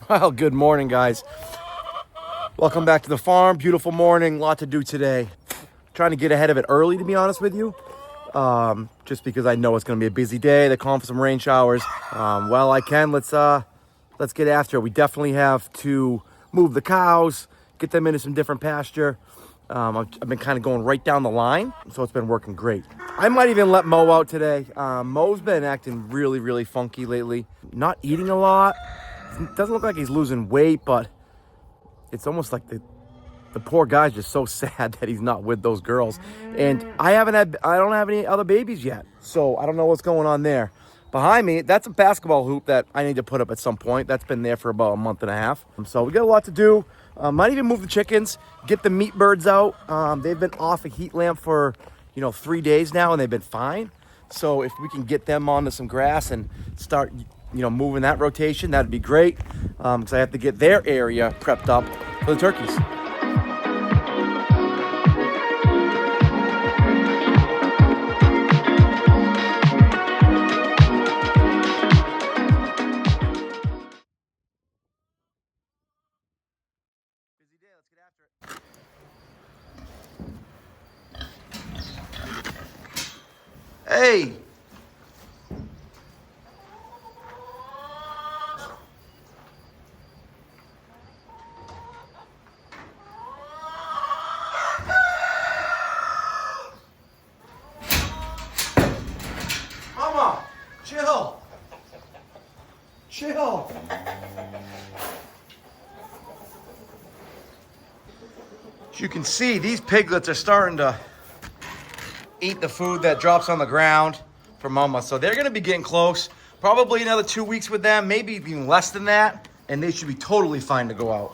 Well, good morning, guys. Welcome back to the farm. Beautiful morning. Lot to do today. Trying to get ahead of it early, to be honest with you. Just because I know it's going to be a busy day. They're calling for some rain showers. Well, I can. Let's get after it. We definitely have to move the cows, get them into some different pasture. I've been kind of going right down the line, so it's been working great. I might even let Mo out today. Mo's been acting really, really funky lately. Not eating a lot. Doesn't look like he's losing weight, but it's almost like the poor guy's just so sad that he's not with those girls. And I don't have any other babies yet, so I don't know what's going on there. Behind me, that's a basketball hoop that I need to put up at some point. That's been there for about a month and a half. So we got a lot to do. Might even move the chickens, get the meat birds out. They've been off a heat lamp for 3 days now, and they've been fine. So if we can get them onto some grass and start moving that rotation, that'd be great. Because I have to get their area prepped up for the turkeys. Busy day, let's get after it. Hey! Mama! Chill! Chill! As you can see, these piglets are starting to eat the food that drops on the ground for Mama. So they're gonna be getting close. Probably another 2 weeks with them, maybe even less than that. And they should be totally fine to go out.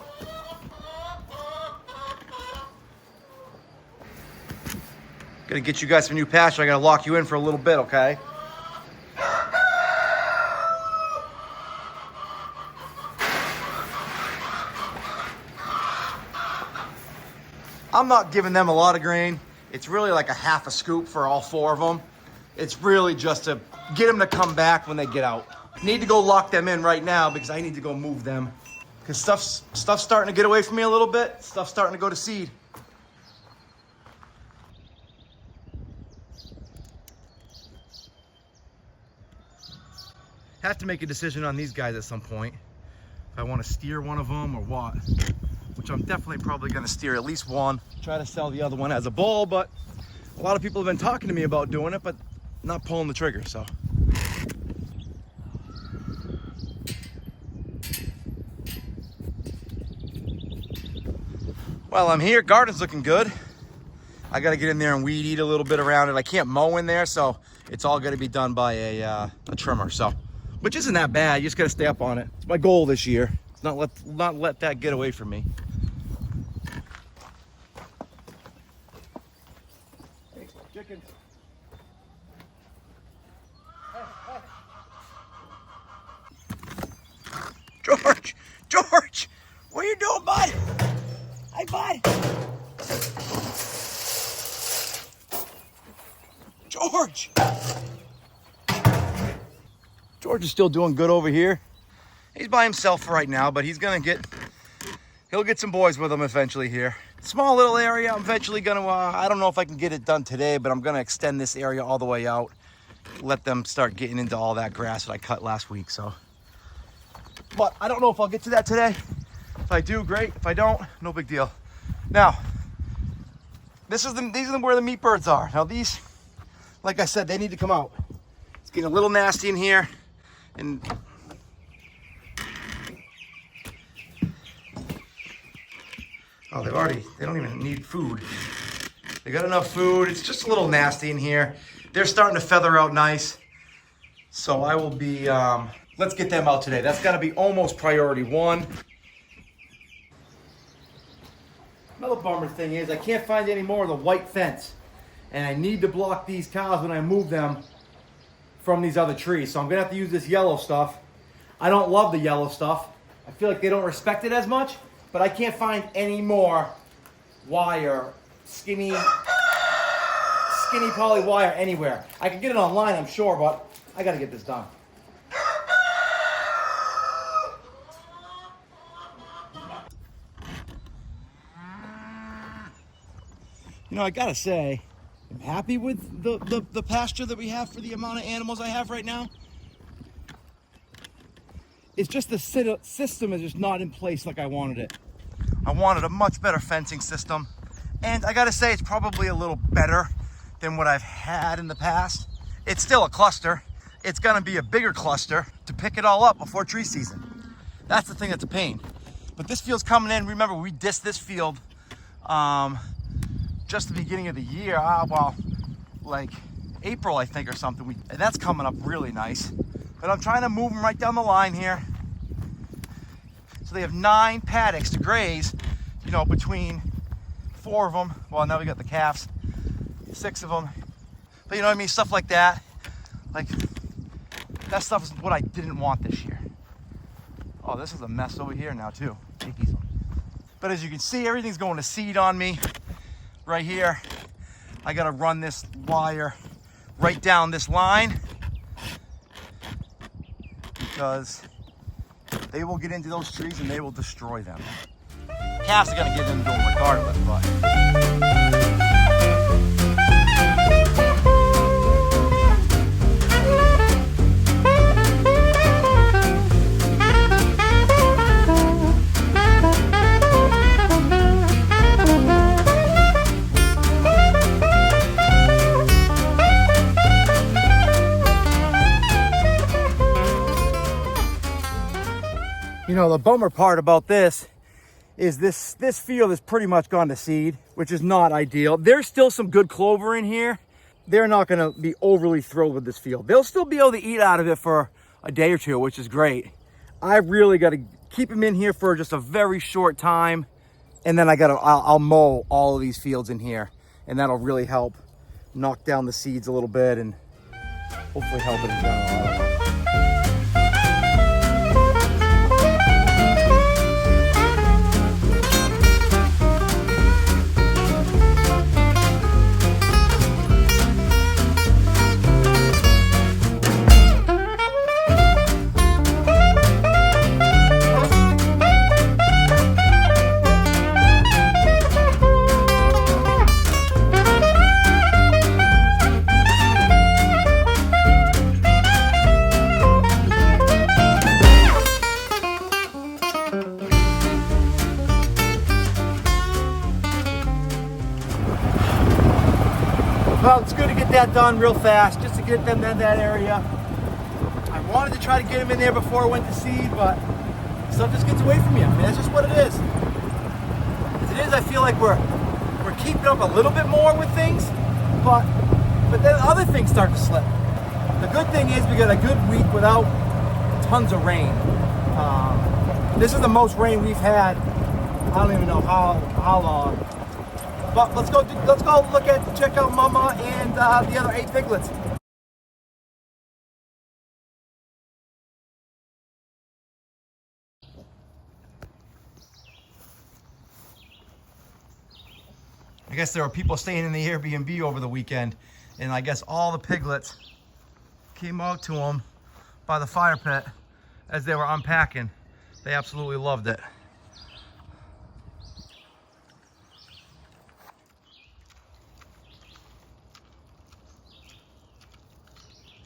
Gonna get you guys some new pasture. I gotta lock you in for a little bit, okay? I'm not giving them a lot of grain. It's really like a half a scoop for all 4 of them. It's really just to get them to come back when they get out. Need to go lock them in right now because I need to go move them. Because stuff's starting to get away from me a little bit. Stuff's starting to go to seed. Have to make a decision on these guys at some point. If I want to steer one of them or what. Which I'm definitely probably going to steer at least one. Try to sell the other one as a bull, but a lot of people have been talking to me about doing it, but not pulling the trigger, so. Well, I'm here. Garden's looking good. I got to get in there and weed eat a little bit around it. I can't mow in there, so it's all going to be done by a trimmer, so. Which isn't that bad. You just got to stay up on it. It's my goal this year. Not let that get away from me. Hey, chickens. George! George! What are you doing, bud? Hey, bud! George! George is still doing good over here. He's by himself right now, but he'll get some boys with him eventually here. Small little area. I'm eventually gonna, I don't know if I can get it done today, but I'm gonna extend this area all the way out. Let them start getting into all that grass that I cut last week, so. But I don't know if I'll get to that today. If I do, great. If I don't, no big deal. Now, these are where the meat birds are. Now these, like I said, they need to come out. It's getting a little nasty in here, and oh, they don't even need food. They got enough food. It's just a little nasty in here. They're starting to feather out nice. So I will be, let's get them out today. That's gotta be almost priority 1. Another bummer thing is I can't find any more of the white fence. And I need to block these cows when I move them from these other trees. So I'm gonna have to use this yellow stuff. I don't love the yellow stuff. I feel like they don't respect it as much. But I can't find any more wire, skinny poly wire anywhere. I can get it online, I'm sure, but I gotta get this done. You know, I gotta say, I'm happy with the pasture that we have for the amount of animals I have right now. It's just the system is just not in place like I wanted it. I wanted a much better fencing system. And I gotta say, it's probably a little better than what I've had in the past. It's still a cluster. It's gonna be a bigger cluster to pick it all up before tree season. That's the thing that's a pain. But this field's coming in. Remember, we dissed this field just the beginning of the year. Well, like April, I think, or something. And that's coming up really nice. But I'm trying to move them right down the line here. So they have 9 paddocks to graze, you know, between 4 of them. Well, now we got the calves, 6 of them. But you know what I mean? Stuff like that. Like, that stuff is what I didn't want this year. Oh, this is a mess over here now too. Take these on. But as you can see, everything's going to seed on me right here. I gotta run this wire right down this line because they will get into those trees and they will destroy them. Calves are gonna get into them regardless, but. You know, the bummer part about this is this field is pretty much gone to seed, which is not ideal. There's still some good clover in here. They're not going to be overly thrilled with this field. They'll still be able to eat out of it for a day or two, which is great. I really got to keep them in here for just a very short time, and then I'll mow all of these fields in here, and that'll really help knock down the seeds a little bit and hopefully help it in general. Well, it's good to get that done real fast, just to get them in that area. I wanted to try to get them in there before I went to seed, but stuff just gets away from you. I mean, that's just what it is. As it is, I feel like we're keeping up a little bit more with things, but then other things start to slip. The good thing is we got a good week without tons of rain. This is the most rain we've had. I don't even know how long. But let's go check out Mama and the other 8 piglets. I guess there were people staying in the Airbnb over the weekend, and I guess all the piglets came out to them by the fire pit as they were unpacking. They absolutely loved it.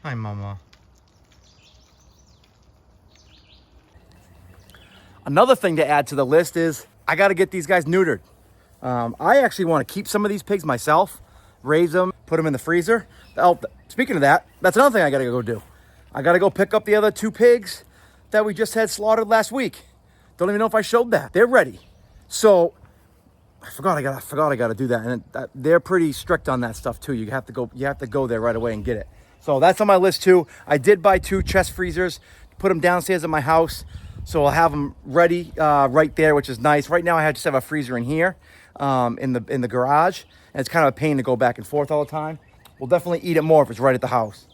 Hi, Mama. Another thing to add to the list is I got to get these guys neutered. I actually want to keep some of these pigs myself, raise them, put them in the freezer. Oh, speaking of that, that's another thing I got to go do. I got to go pick up the other 2 pigs that we just had slaughtered last week. Don't even know if I showed that. They're ready. So I forgot I got to do that. And they're pretty strict on that stuff too. You have to go there right away and get it. So that's on my list too. I did buy 2 chest freezers, put them downstairs at my house. So I'll have them ready right there, which is nice. Right now I just have a freezer in here in the garage. And it's kind of a pain to go back and forth all the time. We'll definitely eat it more if it's right at the house.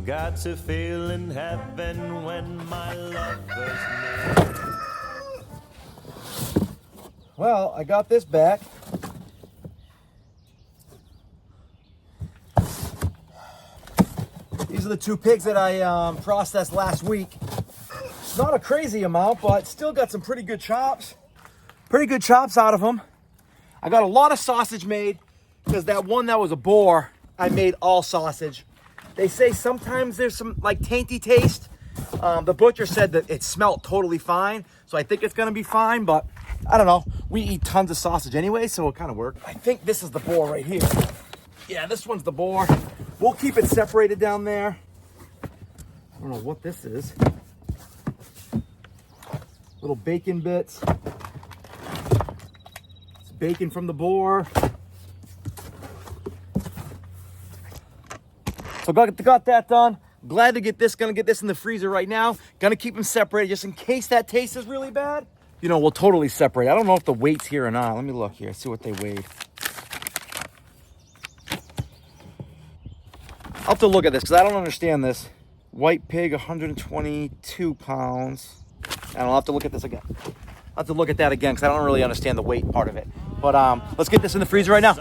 Got to feel in heaven when my lover's near. Well, I got this back. These are the 2 pigs that I processed last week. It's not a crazy amount, but still got some pretty good chops. Pretty good chops out of them. I got a lot of sausage made because that one that was a boar, I made all sausage. They say sometimes there's some like tainty taste. The butcher said that it smelled totally fine, so I think it's gonna be fine, but I don't know. We eat tons of sausage anyway, so it kind of worked. I think this is the boar right here. Yeah, this one's the boar. We'll keep it separated down there. I don't know what this is. Little bacon bits. It's bacon from the boar. So got that done. Glad to get this, gonna get this in the freezer right now. Gonna keep them separated just in case that taste is really bad. You know, we'll totally separate. I don't know if the weight's here or not. Let me look here, see what they weighed. I'll have to look at this because I don't understand this. White pig, 122 pounds. And I'll have to look at this again. I'll have to look at that again because I don't really understand the weight part of it. But let's get this in the freezer right now.